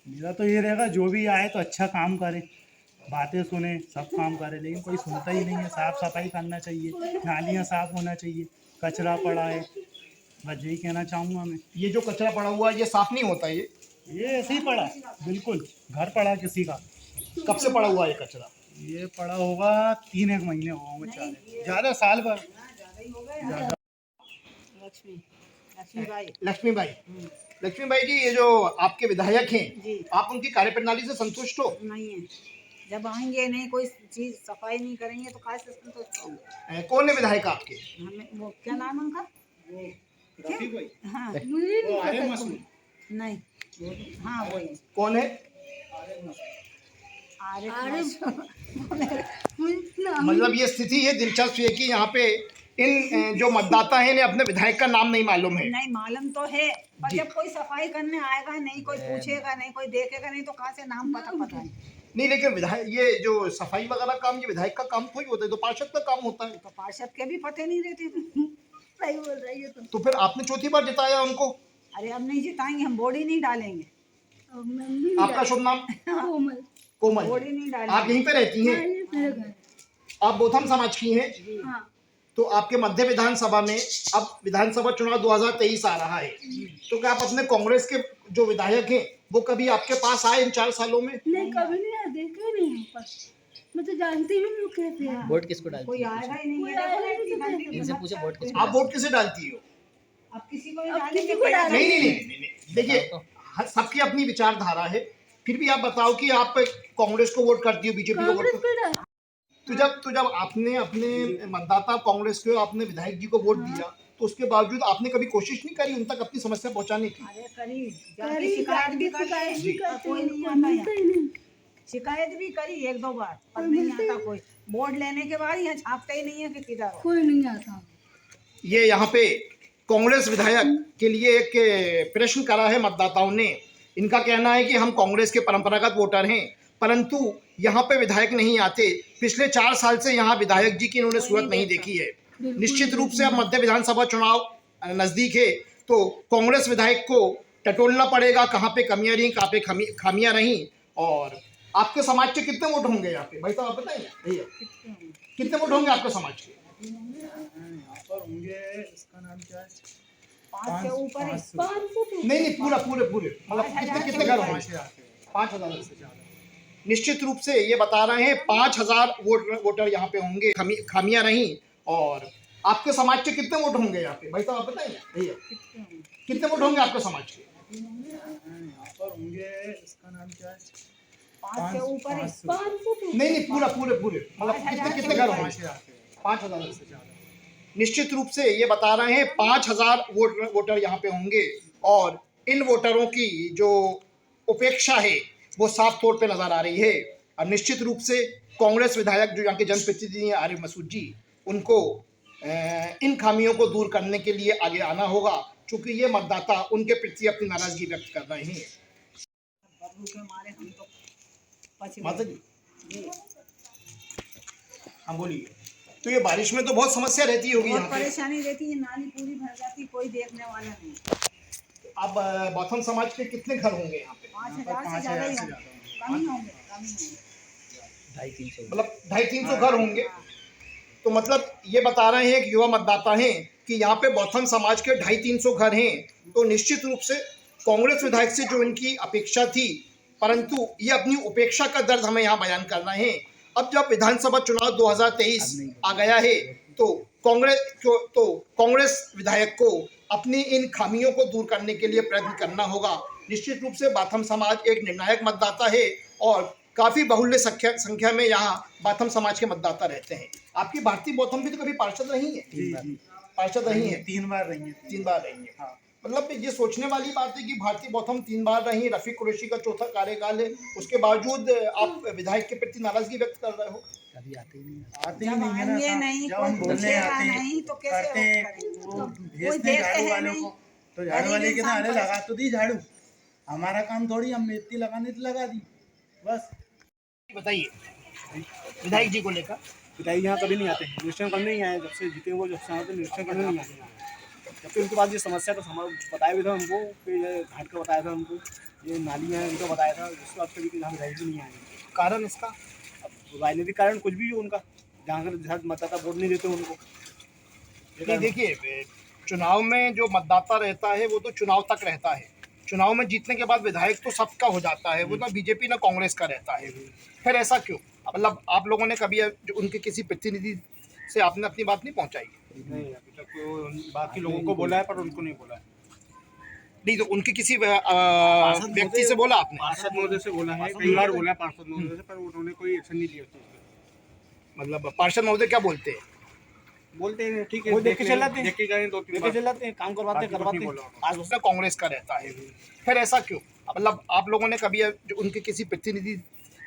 मेरा तो ये रहेगा जो भी आए तो अच्छा काम करे, बातें सुने, सब काम करे, लेकिन कोई सुनता ही नहीं है। साफ सफाई करना चाहिए, नालियाँ साफ होना चाहिए, कचरा पड़ा है, बस यही कहना चाहूँगा मैं। ये जो कचरा पड़ा हुआ है ये साफ नहीं होता ये ऐसे ही पड़ा है, बिल्कुल घर पड़ा किसी का। कब से पड़ा हुआ है ये कचरा? ये पड़ा होगा 3 एक महीने हो होंगे, 4 ज़्यादा, साल भर ज़्यादा। लक्ष्मी लक्ष्मीबाई। लक्ष्मीबाई, लक्ष्मीबाई जी, ये जो आपके विधायक हैं, जी। आप उनकी कार्यप्रणाली से संतुष्ट हो? नहीं है, जब आएंगे नहीं कोई चीज सफाई नहीं करेंगे तो कैसे संतुष्ट होंगे। कौन है विधायक आपके? हमें वो क्या नाम है उनका? रफीक भाई, हाँ वो आर्यन मसूद। नहीं, हाँ वही कौन है? मतलब ये स्थिति है, दिलचस्प है कि यहाँ पे इन जो मतदाता हैं इन्हें अपने विधायक का नाम नहीं मालूम है। नहीं मालूम तो है, पर जब कोई सफाई करने आएगा नहीं, कोई पूछेगा नहीं, कोई देखेगा नहीं तो कहाँ से नाम पता है। नहीं, लेकिन विधायक ये जो सफाई वगैरह काम ये विधायक का काम थोड़ी होता है, तो पार्षद का काम होता है। तो पार्षद के भी पते नहीं रहते। सही बोल रही है तो फिर आपने चौथी बार जिताया उनको? अरे अब नहीं जिताएंगे, हम वोट ही नहीं डालेंगे। आपका शुभ नाम? कोमल। वोट ही नहीं डालेंगे। आप यहीं पे रहती हैं? आप बोथम समाज की हैं? तो आपके मध्य विधानसभा में अब विधानसभा चुनाव 2023 आ रहा है, तो क्या आप अपने कांग्रेस के जो विधायक हैं वो कभी आपके पास आए इन 4 सालों में? नहीं, कभी नहीं आया, देखे नहीं हम पर। मैं तो जानती भी नहीं कहते हैं। वोट किसको डालती कोई है? आएगा ही नहीं कोई है। आएगा ही नहीं, तो इनसे पूछो वोट किसको आप वोट किसे डालती हो? अब किसी को ही अब डालेंगे, किसी को डालेंगे। नहीं नहीं नहीं, नहीं, नहीं। देखिए सबकी अपनी विचारधारा है, फिर भी आप बताओ कि आप कांग्रेस को वोट करती हो, बीजेपी को वोट कांग्रेस करती को डाल। हो? तो जब आपने अपने मतदाता कांग्रेस के आपने विधायक जी को वोट दिया, तो उसके बावजूद आपने कभी कोशिश नहीं करी उन तक अपनी समस्या पहुंचाने की? अरे करी, जाके करी, शिकायत भी शिकायत भी करी, करते कोई हैं, नहीं कोई आता मिलता यहाँ। ही नहीं। शिकायत भी करी 1-2 बार, पर कोई नहीं मिलता ही आता नहीं। कोई। वोट लेने के बाद यहाँ छापते ही नहीं है कि किधर हो। कोई नहीं आता। ये यहाँ पे कांग्रेस विधायक के लिए एक प्रश्न करा है मतदाताओं ने। इनका कहना है कि हम कांग्रेस के परंपरागत वोटर हैं, परंतु यहाँ पे विधायक नहीं आते। पिछले 4 साल से यहाँ विधायक जी की इन्होंने सूरत नहीं देखी है। निश्चित रूप से अब मध्य विधानसभा चुनाव नजदीक है, तो कांग्रेस विधायक को टटोलना पड़ेगा, कहाँ पे कमियां रही, कहाँ पे खामियां रही। और आपके समाज के कितने वोट होंगे यहाँ पे? भाई साहब आप बताइए भैया, कितने वोट होंगे आपके समाज के? यहाँ पर होंगे, इसका नाम क्या है, 5 से ऊपर है। 500 नहीं नहीं, पूरे मतलब कितने घर होंगे? 5000 से ज़्यादा। निश्चित रूप से ये बता रहे हैं 5000 वोटर यहाँ पे होंगे, खामियां रही। और आपके समाज के कितने वोट होंगे यहाँ पे? भाई साहब आप बताइए भैया, कितने वोट होंगे आपके समाज के? यहाँ पर होंगे, इसका नाम क्या है, 5 से ऊपर है। 500 नहीं नहीं, पूरे मतलब कितने घर होंगे? 5000 से ज़्यादा। निश्चित रूप से ये बता रहे हैं 5000 वोटर यहाँ पे होंगे। और इन वोटरों की जो उपेक्षा है वो साफ तौर पे नजर आ रही है। और निश्चित रूप से कांग्रेस विधायक जो यहाँ के जनप्रतिनिधि हैं आरिफ मसूद जी, उनको इन खामियों को दूर करने के लिए आगे आना होगा, क्योंकि ये मतदाता उनके प्रति अपनी नाराजगी व्यक्त कर रहे हैं। बबलू के मारे हम तो पछुए। माता जी, हाँ बोलिए। तो ये बारिश में तो बहुत समस्या रहती होगी बहुत यहाँ पे। परेशानी रहती है, नाली पूरी भर जाती, कोई देखने वाला नहीं। अब बौद्धम समाज के कितने घर होंगे यहाँ पे? 5000 से ज़्यादा ही होंगे, कम ही होंगे, कम ही होंगे। 250-300 मतलब 250-300 घर होंगे। तो मतलब ये बता रहे हैं कि युवा मतदाता हैं कि यहाँ पे बौद्धम समाज के 250-300 घर हैं। तो निश्चित रूप से कांग्रेस विधायक से जो इनकी अपेक्षा थी, परंतु ये अपनी उपेक्षा का दर्द हमें यहाँ बयान कर रहे हैं। अब जब विधानसभा चुनाव 2023 आ गया है, तो कांग्रेस विधायक को अपनी इन खामियों को दूर करने के लिए प्रयत्न करना होगा। निश्चित रूप से बाथम समाज एक निर्णायक मतदाता है और काफ़ी बाहुल्य संख्या में यहाँ बाथम समाज के मतदाता रहते हैं। आपकी भारतीय बौद्धम भी तो कभी पार्षद रही है? पार्षद रही है? 3 बार रही है। 3 बार रही है। हाँ। मतलब ये सोचने वाली बात है कि भारतीय बौद्धम 3 बार रही, रफीक कुरैशी का 4था कार्यकाल है, उसके बावजूद आप विधायक के प्रति नाराजगी व्यक्त कर रहे हो। कभी आते ही नहीं। आते ही जब नहीं है आएंगे ना, नहीं, जब कोई हम बोलने पूछेगा आते नहीं तो कैसे करते हैं, करेंगे? वो कोई भेजते हैं देखते झाड़ू हैं वालों नहीं। को, तो झाड़ू वाले कहते हैं इंसान अरे को लगा तो दी झाड़ू, हमारा काम थोड़ी, हम मेथी लगाने तो लगा दी बस। बताइए विधायक जी को लेकर। विधायक यहाँ कभी नहीं आते, निरीक्षण करने नहीं आए, जब से जीते वो जब से आते निरीक्षण करने नहीं आते। जबकि उनके पास ये समस्या तो बताया भी था हमको कि ये घाट का बताया था हमको, ये नालियाँ हैं उनको बताया था, उसके बाद कभी हम रह भी नहीं आए। कारण इसका अब राजनीतिक कारण कुछ भी हो उनका, जहाँ कर मतदाता वोट नहीं देते उनको। नहीं, देखिए चुनाव में जो मतदाता रहता है वो तो चुनाव तक रहता है। चुनाव में जीतने के बाद विधायक तो सबका हो जाता है, वो ना बीजेपी ना कांग्रेस का रहता है। फिर ऐसा क्यों? मतलब आप लोगों ने कभी जो उनके किसी प्रतिनिधि से आपने अपनी बात नहीं पहुंचाई? नहीं, अभी तक तो बाकी लोगों को बोला है पर उनको नहीं बोला है। नहीं, तो उनके किसी व्यक्ति से बोला आपने? पार्षद महोदय से बोला है, कई बार बोला है पार्षद महोदय से, पर उन्होंने कोई एक्शन नहीं लिया। मतलब पार्षद महोदय क्या बोलते हैं? बोलते हैं ठीक है, वो देख के चल जाते हैं, काम करवाते आज उसका कांग्रेस का रहता है। फिर ऐसा क्यों? मतलब आप लोगों ने कभी जो उनके किसी प्रतिनिधि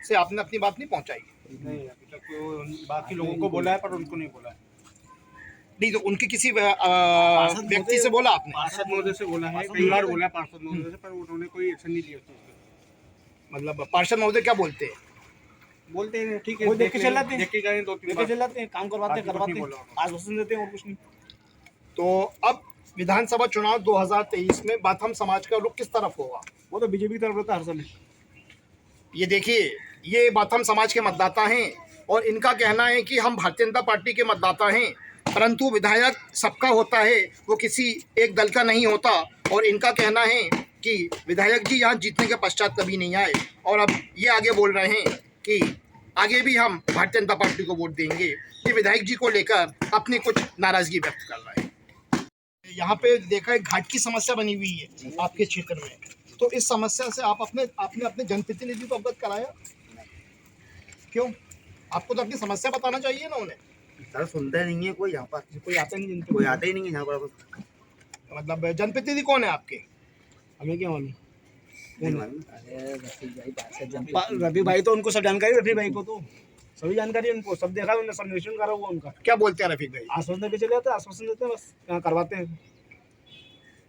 से आपने अपनी बात नहीं पहुंचाई? नहीं, अभी तक तो बाकी लोगों को बोला है पर उनको नहीं बोला है। नहीं, तो उनके किसी व्यक्ति से बोला आपने? पार्षद महोदय से बोला है, कई बार बोला है पार्षद महोदय से, पर उन्होंने कोई एक्शन नहीं लिया। मतलब पार्षद महोदय क्या बोलते हैं? बोलते हैं ठीक है, वो देख के चल जाते हैं, काम करवाते आश्वासन देते हैं और कुछ नहीं। तो अब विधानसभा चुनाव 2023 में बाथम समाज का रुख किस तरफ होगा? वो तो बीजेपी की तरफ रहता है हर समय। ये देखिए, ये बाथम समाज के मतदाता हैं और इनका कहना है कि हम भारतीय जनता पार्टी के मतदाता हैं, परंतु विधायक सबका होता है, वो किसी एक दल का नहीं होता। और इनका कहना है कि विधायक जी यहाँ जीतने के पश्चात कभी नहीं आए, और अब ये आगे बोल रहे हैं कि आगे भी हम भारतीय जनता पार्टी को वोट देंगे। ये विधायक जी को लेकर अपनी कुछ नाराजगी व्यक्त कर रहे हैं। यहाँ पे देखा है घाट की समस्या बनी हुई है आपके क्षेत्र में, तो इस समस्या से आपने अपने जनप्रतिनिधि को अवगत कराया क्यों? आपको तो अपनी समस्या बताना चाहिए ना उन्हें। सर सुनते नहीं है कोई, यहाँ पर कोई आता नहीं, कोई आता ही नहीं है यहाँ पर। मतलब जनप्रतिनिधि कौन है आपके? हमें क्या मालूम? अरे रफी भाई तो उनको सब जानकारी, रफी भाई को तो सभी जानकारी, उनको सब देखा है, उन्होंने सब निरीक्षण करा हुआ उनका। क्या बोलते हैं रफीक भाई? आश्वासन देके चले जाते हैं, आश्वासन देते हैं, बस यहाँ करवाते हैं,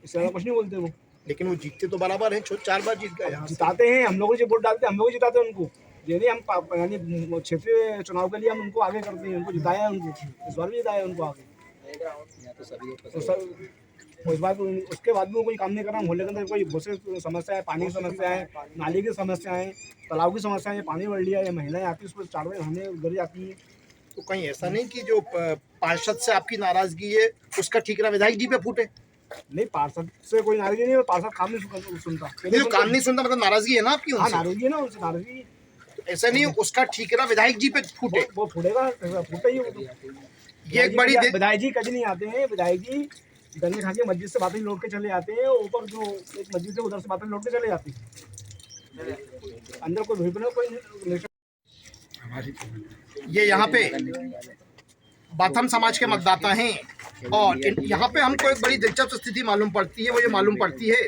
इससे ज़्यादा कुछ नहीं बोलते वो। लेकिन वो जीतते तो बराबर हैं, 4 बार जीत गए। जिताते हैं, हम लोग जो वोट डालते हैं हम लोग जिताते हैं उनको। ये नहीं हम यानी क्षेत्रीय चुनाव के लिए हम उनको आगे करते हैं, उनको जिताया है, उनको इस बार भी जिताया उनको आगे। तो सर इस बार उसके बाद भी कोई काम नहीं कर रहा। मोहल्ले के अंदर कोई बहुत सी समस्या है, पानी की समस्या है, नाली की समस्या है, तालाब की समस्या है, पानी बढ़ लिया है, महिलाएं आती है उसमें 4 बजे नहाने उधर जाती हैं। तो कहीं ऐसा नहीं कि जो पार्षद से आपकी नाराजगी है उसका ठीकरा विधायक जी पे फूटे? नहीं, पार्षद से कोई नाराजगी नहीं है, पार्षद काम नहीं सुनता। नहीं, तो काम नहीं सुनता मतलब नाराजगी है ना आपकी उनसे? हाँ, नाराजगी है ना उनसे, नाराजगी। ऐसा नहीं उसका ठीकरा विधायक जी पे फूटे? वो फूटेगा, फूटे ही वो तो। ये एक बड़ी विधायक जी कभी नहीं आते हैं, विधायक जी गन्ने खा के मस्जिद से बातें लौट के चले जाते हैं, ऊपर जो एक मस्जिद है उधर से बातें लौट के चले जाती है, अंदर कोई भीड़ नहीं, कोई। ये यहाँ पे बाथम समाज के मतदाता हैं और यहाँ पे हमको एक बड़ी दिलचस्प स्थिति मालूम पड़ती है। वो ये मालूम पड़ती है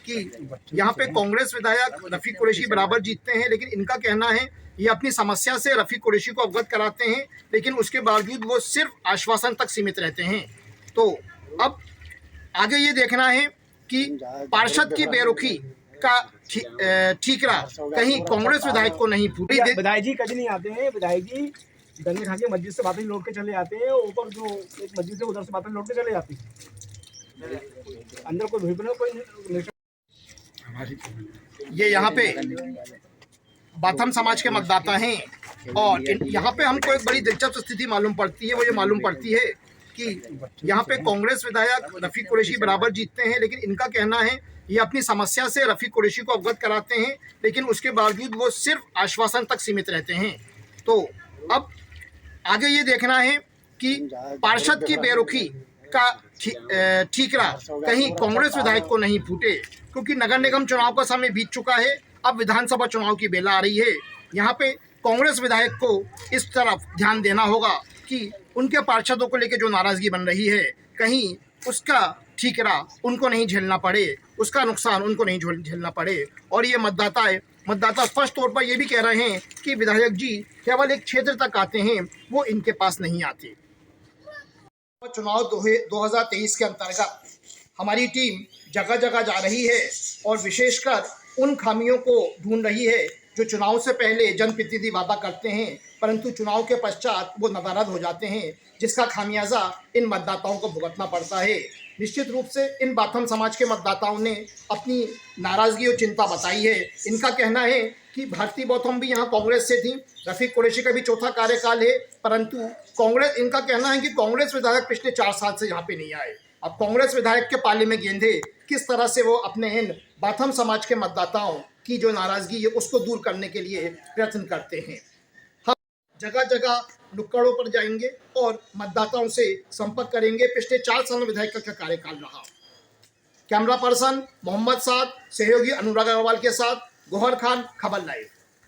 कि यहाँ पे कांग्रेस विधायक रफीक कुरैशी बराबर जीतते हैं, लेकिन इनका कहना है ये अपनी समस्या से रफीक कुरैशी को अवगत कराते हैं, लेकिन उसके बावजूद वो सिर्फ आश्वासन तक सीमित रहते हैं। तो अब आगे ये देखना है कि पार्षद की बेरुखी का ठीकरा कहीं कांग्रेस विधायक को नहीं फूटे। विधायक जी कभी नहीं आते हैं, विधायक जी गन्ने खा के मस्जिद से बातें लौट के चले जाते हैं, ऊपर जो एक मस्जिद है उधर से बातें लौट के चले जाती है, अंदर कोई भीड़ नहीं, कोई। ये यहाँ पे बाथम समाज के मतदाता हैं और यहाँ पे हमको एक बड़ी दिलचस्प स्थिति मालूम पड़ती है। वो ये मालूम पड़ती है कि यहाँ पे कांग्रेस विधायक रफीक कुरैशी बराबर जीतते हैं, लेकिन इनका कहना है ये अपनी समस्या से रफीक कुरैशी को अवगत कराते हैं, लेकिन उसके बावजूद वो सिर्फ आश्वासन तक सीमित रहते हैं। तो अब आगे ये देखना है कि पार्षद की बेरुखी का ठीकरा कहीं कांग्रेस विधायक को नहीं फूटे, क्योंकि नगर निगम चुनाव का समय बीत चुका है, अब विधानसभा चुनाव की बेला आ रही है। यहाँ पे कांग्रेस विधायक को इस तरफ ध्यान देना होगा कि उनके पार्षदों को लेकर जो नाराजगी बन रही है कहीं उसका ठीकरा उनको नहीं झेलना पड़े, उसका नुकसान उनको नहीं झेलना पड़े। और ये मतदाता स्पष्ट तौर पर ये भी कह रहे हैं कि विधायक जी केवल एक क्षेत्र तक आते हैं, वो इनके पास नहीं आते। चुनाव 2023 के अंतर्गत हमारी टीम जगह जगह जा रही है और विशेषकर उन खामियों को ढूंढ रही है जो चुनाव से पहले जनप्रतिनिधि वादा करते हैं, परंतु चुनाव के पश्चात वो नदारद हो जाते हैं, जिसका खामियाजा इन मतदाताओं को भुगतना पड़ता है। निश्चित रूप से इन बाथम समाज के मतदाताओं ने अपनी नाराजगी और चिंता बताई है। इनका कहना है कि भारती बाथम भी यहाँ कांग्रेस से थी, रफीक कुरैशी का भी चौथा कार्यकाल है, परंतु कांग्रेस, इनका कहना है कि कांग्रेस विधायक पिछले 4 साल से यहाँ पे नहीं आए। अब कांग्रेस विधायक के पाले में गेंद है, किस तरह से वो अपने इन बाथम समाज के मतदाताओं की जो नाराजगी है उसको दूर करने के लिए प्रयत्न करते हैं। हम जगह जगह नुक्कड़ों पर जाएंगे और मतदाताओं से संपर्क करेंगे। पिछले 4 साल में विधायक का क्या कार्यकाल रहा। कैमरा पर्सन मोहम्मद साद, सहयोगी अनुराग अग्रवाल के साथ गौहर खान, खबर लाइव।